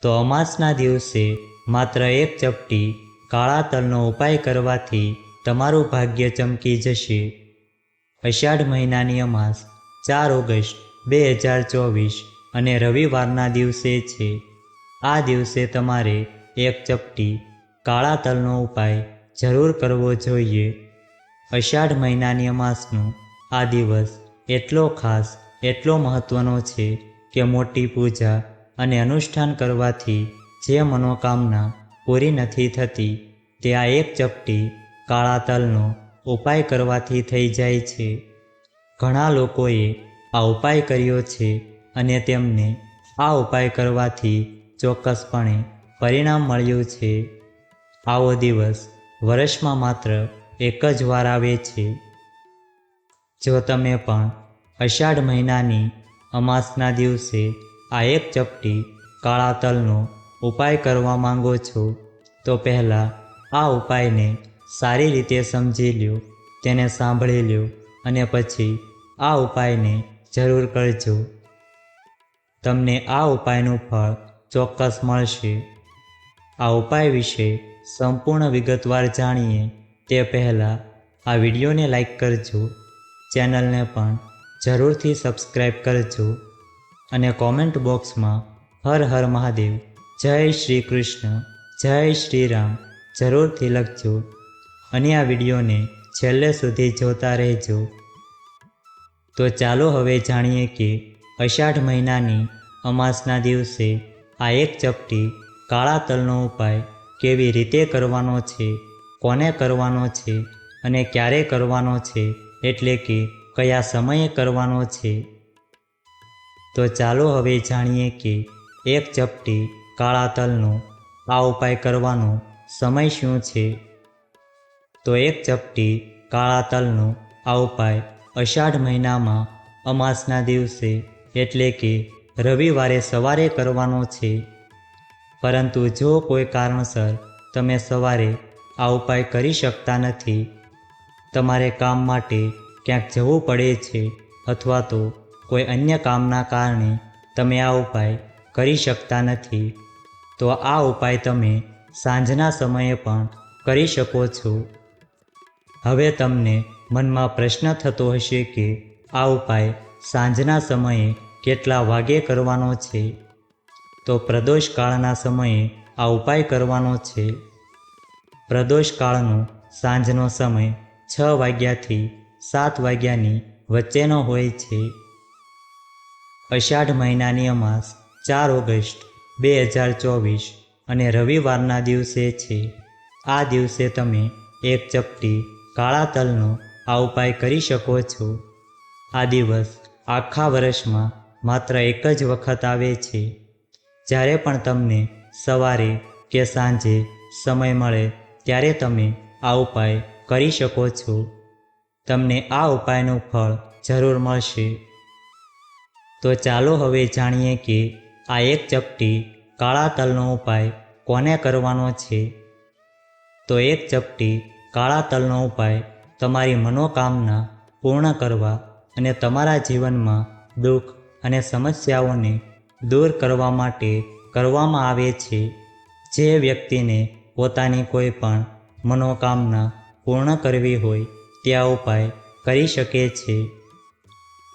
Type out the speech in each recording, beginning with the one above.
તો અમાસના દિવસે માત્ર એક ચપટી કાળા તલનો ઉપાય કરવાથી તમારું ભાગ્ય ચમકી જશે। અષાઢ મહિનાની અમાસ 4 ઓગસ્ટ 2024 અને રવિવારના દિવસે છે। આ દિવસે તમારે એક ચપટી કાળા તલનો ઉપાય જરૂર કરવો જોઈએ। અષાઢ મહિનાની અમાસનો આ દિવસ એટલો ખાસ, એટલો મહત્વનો છે કે મોટી પૂજા અને અનુષ્ઠાન કરવાથી જે મનોકામના પૂરી નથી થતી તે આ એક ચપટી કાળા તલનો ઉપાય કરવાથી થઈ જાય છે। ઘણા લોકોએ આ ઉપાય કર્યો છે અને તેમને આ ઉપાય કરવાથી ચોક્કસપણે પરિણામ મળ્યું છે। આવો દિવસ વર્ષમાં માત્ર એક જ વાર આવે છે। જો તમે પણ અષાઢ મહિનાની અમાસના દિવસે આ એક ચપટી કાળા તલનો ઉપાય કરવા માંગો છો તો પહેલાં આ ઉપાયને સારી રીતે સમજી લો, તેને સાંભળી લો અને પછી આ ઉપાયને જરૂર કરજો। તમને આ ઉપાયનું ફળ ચોક્કસ મળશે। આ ઉપાય વિશે સંપૂર્ણ વિગતવાર જાણીએ તે પહેલાં આ વિડીયોને લાઈક કરજો, ચેનલને પણ જરૂરથી સબસ્ક્રાઈબ કરજો અને કોમેન્ટ બોક્સમાં હર હર મહાદેવ, જય શ્રી કૃષ્ણ, જય શ્રી રામ જરૂરથી લખજો અને આ વિડીયોને છેલ્લે સુધી જોતા રહેજો। તો ચાલો હવે જાણીએ કે અષાઢ મહિનાની અમાસના દિવસે આ એક ચપટી કાળા તલનો ઉપાય કેવી રીતે કરવાનો છે, કોને કરવાનો છે અને ક્યારે કરવાનો છે, એટલે કે કયા સમયે કરવાનો છે। તો ચાલો હવે જાણીએ કે એક ચપટી કાળા તલનો આ ઉપાય કરવાનો સમય શું છે। તો એક ચપટી કાળા તલનો આ ઉપાય અષાઢ મહિનામાં અમાસના દિવસે એટલે કે રવિવારે સવારે કરવાનો છે। પરંતુ જો કોઈ કારણસર તમે સવારે આ ઉપાય કરી શકતા નથી, તમારે કામ માટે ક્યાંક જવું પડે છે અથવા તો કોઈ અન્ય કામના કારણે તમે આ ઉપાય કરી શકતા નથી, તો આ ઉપાય તમે સાંજના સમયે પણ કરી શકો છો। હવે તમને મનમાં પ્રશ્ન થતો હશે કે આ ઉપાય સાંજના સમયે કેટલા વાગે કરવાનો છે। તો પ્રદોષ કાળના સમયે આ ઉપાય કરવાનો છે। પ્રદોષ કાળનો સાંજનો સમય 6 વાગ્યાથી 7 વાગ્યાની વચ્ચેનો હોય છે। અષાઢ મહિનાની અમાસ 4 ઓગસ્ટ 2024 અને રવિવારના દિવસે છે। આ દિવસે તમે એક ચપટી કાળા તલનો આ ઉપાય કરી શકો છો। આ દિવસ આખા વર્ષમાં માત્ર એક જ વખત આવે છે। જ્યારે પણ તમને સવારે કે સાંજે સમય મળે ત્યારે તમે આ ઉપાય કરી શકો છો। તમને આ ઉપાયનું ફળ જરૂર મળશે। તો ચાલો હવે જાણીએ કે આ એક ચપટી કાળા તલનો ઉપાય કોને કરવાનો છે। તો એક ચપટી કાળા તલનો ઉપાય તમારી મનોકામના પૂર્ણ કરવા અને તમારા જીવનમાં દુઃખ અને સમસ્યાઓને દૂર કરવા માટે કરવામાં આવે છે। જે વ્યક્તિને પોતાની કોઈ પણ મનોકામના પૂર્ણ કરવી હોય તે આ ઉપાય કરી શકે છે।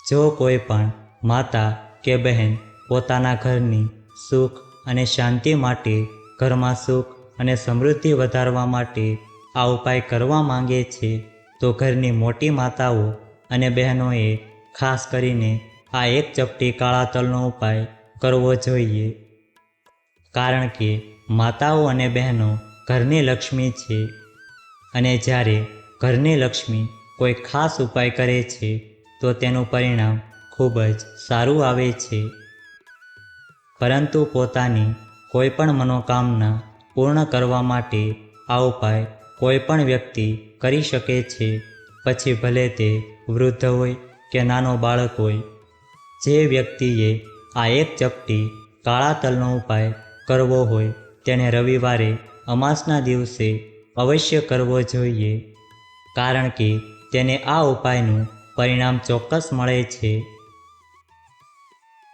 જો કોઈ પણ માતા કે બહેન પોતાના ઘરની સુખ અને શાંતિ માટે, ઘરમાં સુખ અને સમૃદ્ધિ વધારવા માટે આ ઉપાય કરવા માંગે છે તો ઘરની મોટી માતાઓ અને બહેનોએ ખાસ કરીને આ એક ચપટી કાળા તલનો ઉપાય કરવો જોઈએ। કારણ કે માતાઓ અને બહેનો ઘરની લક્ષ્મી છે અને જ્યારે ઘરની લક્ષ્મી કોઈ ખાસ ઉપાય કરે છે તો તેનું પરિણામ ખૂબ જ સારું આવે છે। પરંતુ પોતાની કોઈ પણ મનોકામના પૂર્ણ કરવા માટે આ ઉપાય કોઈ પણ વ્યક્તિ કરી શકે છે, પછી ભલે તે વૃદ્ધ હોય કે નાનો બાળક હોય। જે વ્યક્તિએ આ એક ચપટી કાળા તલનો ઉપાય કરવો હોય તેણે રવિવારે અમાસના દિવસે અવશ્ય કરવો જોઈએ, કારણ કે તેને આ ઉપાયનું પરિણામ ચોક્કસ મળે છે।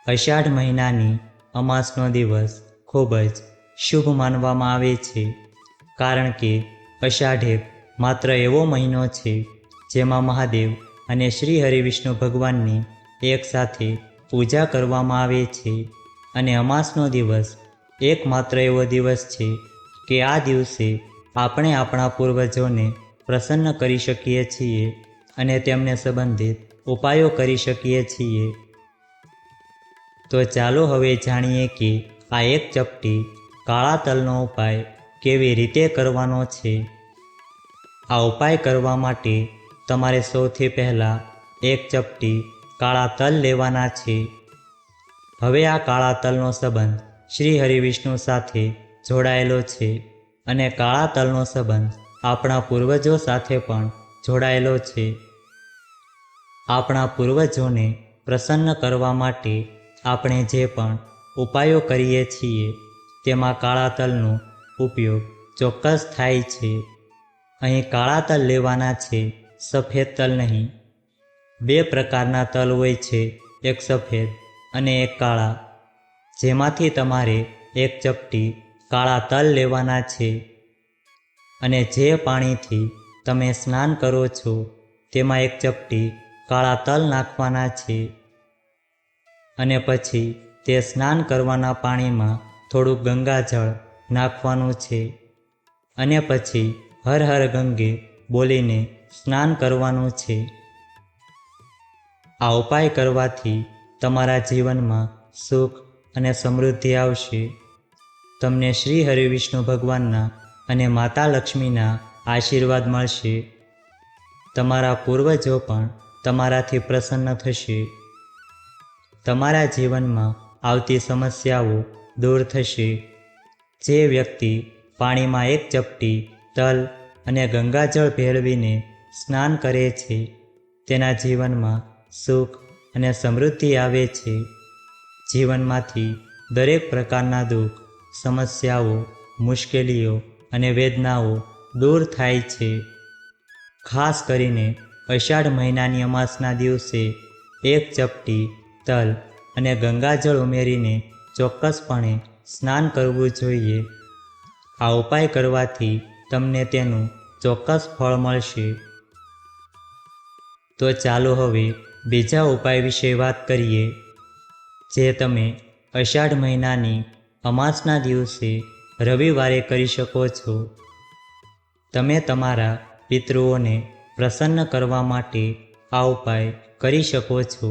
અષાઢ મહિનાની અમાસનો દિવસ ખૂબ જ શુભ માનવામાં આવે છે, કારણ કે અષાઢ એક માત્ર એવો મહિનો છે જેમાં મહાદેવ અને શ્રી હરિવિષ્ણુ ભગવાનની એકસાથે પૂજા કરવામાં આવે છે. અને અમાસનો દિવસ એકમાત્ર એવો દિવસ છે કે આ દિવસે આપણે આપણા પૂર્વજોને પ્રસન્ન કરી શકીએ છીએ અને તેમને સંબંધિત ઉપાયો કરી શકીએ છીએ. તો ચાલો હવે જાણીએ કે આ એક ચપટી કાળા તલનો ઉપાય કેવી રીતે કરવાનો છે. આ ઉપાય કરવા માટે તમારે સૌથી પહેલાં એક ચપટી કાળા તલ લેવાના છે. હવે આ કાળા તલનો સંબંધ શ્રી હરિવિષ્ણુ સાથે જોડાયેલો છે અને કાળા તલનો સંબંધ આપણા પૂર્વજો સાથે પણ જોડાયેલો છે. આપણા પૂર્વજોને પ્રસન્ન કરવા માટે આપણે જે પણ ઉપાયો કરીએ છીએ તેમાં કાળા તલનો ઉપયોગ ચોક્કસ થાય છે. અહીં કાળા તલ લેવાના છે, સફેદ તલ નહીં. 2 પ્રકારના તલ હોય છે, એક સફેદ અને એક કાળા, જેમાંથી તમારે એક ચપટી કાળા તલ લેવાના છે. અને જે પાણીથી તમે સ્નાન કરો છો તેમાં એક ચપટી કાળા તલ નાખવાના છે. અને પછી તે સ્નાન કરવાના પાણીમાં થોડું ગંગાજળ નાખવાનું છે. અને પછી હર હર ગંગે બોલીને સ્નાન કરવાનું છે. આ ઉપાય કરવાથી તમારા જીવનમાં સુખ અને સમૃદ્ધિ આવશે. તમને શ્રી હરિવિષ્ણુ ભગવાનના અને માતા લક્ષ્મીના આશીર્વાદ મળશે. તમારા પૂર્વજો પણ તમારાથી પ્રસન્ન થશે. તમારા જીવનમાં આવતી સમસ્યાઓ દૂર થશે. જે વ્યક્તિ પાણીમાં એક ચપટી તલ અને ગંગાજળ ભેળવીને સ્નાન કરે છે તેના જીવનમાં સુખ અને સમૃદ્ધિ આવે છે. જીવનમાંથી દરેક પ્રકારના દુઃખ, સમસ્યાઓ, મુશ્કેલીઓ અને વેદનાઓ દૂર થાય છે. ખાસ કરીને અષાઢ મહિનાની અમાસના દિવસે એક ચપટી તલ અને ગંગાજળ ઉમેરીને ચોક્કસપણે સ્નાન કરવું જોઈએ. આ ઉપાય કરવાથી તમને તેનું ચોક્કસ ફળ મળશે. તો ચાલો હવે બીજા ઉપાય વિશે વાત કરીએ, જે તમે અષાઢ મહિનાની અમાસના દિવસે રવિવારે કરી શકો છો. તમે તમારા પિતૃઓને પ્રસન્ન કરવા માટે આ ઉપાય કરી શકો છો.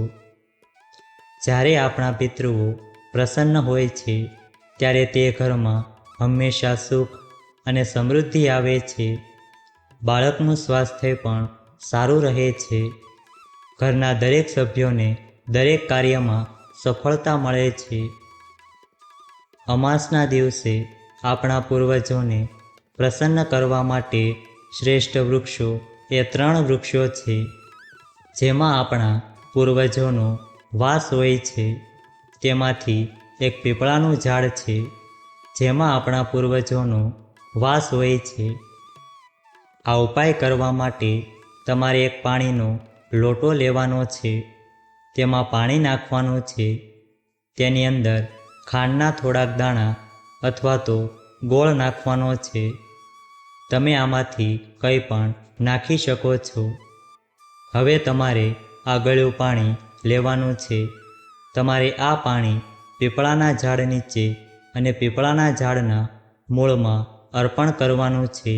જ્યારે આપણા પિતૃઓ પ્રસન્ન હોય છે ત્યારે તે ઘરમાં હંમેશા સુખ અને સમૃદ્ધિ આવે છે. બાળકનું સ્વાસ્થ્ય પણ સારું રહે છે. ઘરના દરેક સભ્યોને દરેક કાર્યમાં સફળતા મળે છે. અમાસના દિવસે આપણા પૂર્વજોને પ્રસન્ન કરવા માટે શ્રેષ્ઠ વૃક્ષો એ 3 વૃક્ષો છે, જેમાં આપણા પૂર્વજોનો વાસ હોય છે. તેમાંથી એક પીપળાનું ઝાડ છે, જેમાં આપણા પૂર્વજોનો વાસ હોય છે. આ ઉપાય કરવા માટે તમારે એક પાણીનો લોટો લેવાનો છે. તેમાં પાણી નાખવાનું છે. તેની અંદર ખાંડના થોડાક દાણા અથવા તો ગોળ નાખવાનો છે. તમે આમાંથી કંઈ પણ નાખી શકો છો. હવે તમારે આ ગળ્યું પાણી લેવાનું છે. તમારે આ પાણી પીપળાના ઝાડ નીચે અને પીપળાના ઝાડના મૂળમાં અર્પણ કરવાનું છે.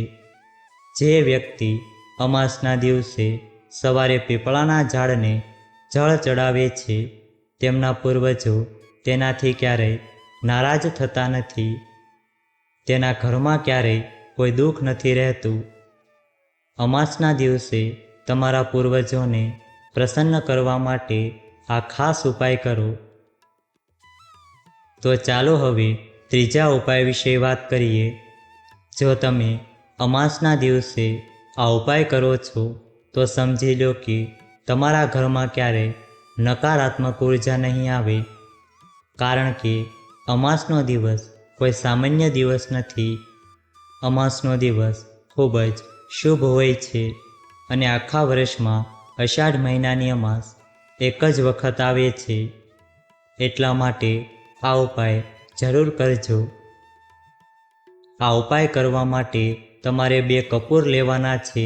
જે વ્યક્તિ અમાસના દિવસે સવારે પીપળાના ઝાડને જળ ચડાવે છે તેમના પૂર્વજો તેનાથી ક્યારેય નારાજ થતા નથી. તેના ઘરમાં ક્યારેય કોઈ દુઃખ નથી રહેતું. અમાસના દિવસે તમારા પૂર્વજોને પ્રસન્ન કરવા માટે આ ખાસ ઉપાય કરો. તો ચાલો હવે ત્રીજા ઉપાય વિશે વાત કરીએ. જો તમે અમાસના દિવસે આ ઉપાય કરો છો તો સમજી લો કે તમારા ઘરમાં ક્યારેય નકારાત્મક ઉર્જા નહીં આવે. કારણ કે અમાસનો દિવસ કોઈ સામાન્ય દિવસ નથી. અમાસનો દિવસ ખૂબ જ શુભ હોય છે અને આખા વર્ષમાં અષાઢ મહિનાની અમાસ એક જ વખત આવે છે. એટલા માટે આ ઉપાય જરૂર કરજો. આ ઉપાય કરવા માટે તમારે 2 કપૂર લેવાના છે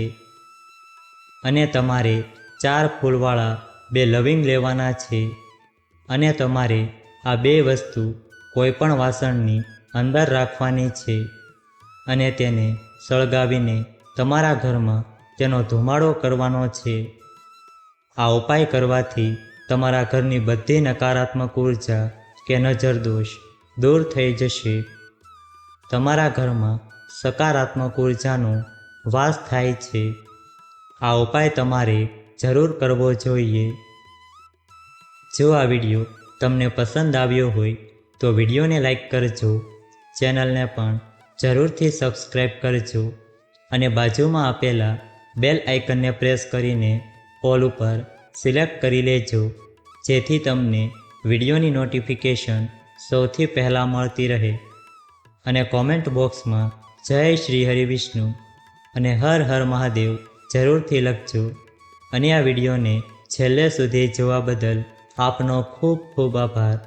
અને તમારે 4 ફૂલવાળા 2 લવિંગ લેવાના છે અને તમારે આ 2 વસ્તુ કોઈ પણ વાસણની અંદર રાખવાની છે અને તેને સળગાવીને તમારા ઘરમાં તેનો ધુમાડો કરવાનો છે. આ ઉપાય કરવાથી તમારા ઘરની બધી નકારાત્મક ઉર્જા કે નજર દોષ દૂર થઈ જશે. તમારા ઘરમાં સકારાત્મક ઉર્જાનો વાસ થાય છે. આ ઉપાય તમારે જરૂર કરવો જોઈએ. જો આ વિડીયો તમને પસંદ આવ્યો હોય તો વિડીયોને લાઈક કરજો, ચેનલને પણ જરૂરથી સબસ્ક્રાઈબ કરજો અને બાજુમાં આપેલા બેલ આઇકનને પ્રેસ કરીને ઓલ ઉપર સિલેક્ટ કરી લેજો, જેથી તમને વિડીયોની નોટિફિકેશન સૌથી પહેલાં મળતી રહે. અને કોમેન્ટ બોક્સમાં જય શ્રી હરિવિષ્ણુ અને હર હર મહાદેવ જરૂરથી લખજો. અને આ વિડીયોને છેલ્લે સુધી જોવા બદલ આપનો ખૂબ ખૂબ આભાર.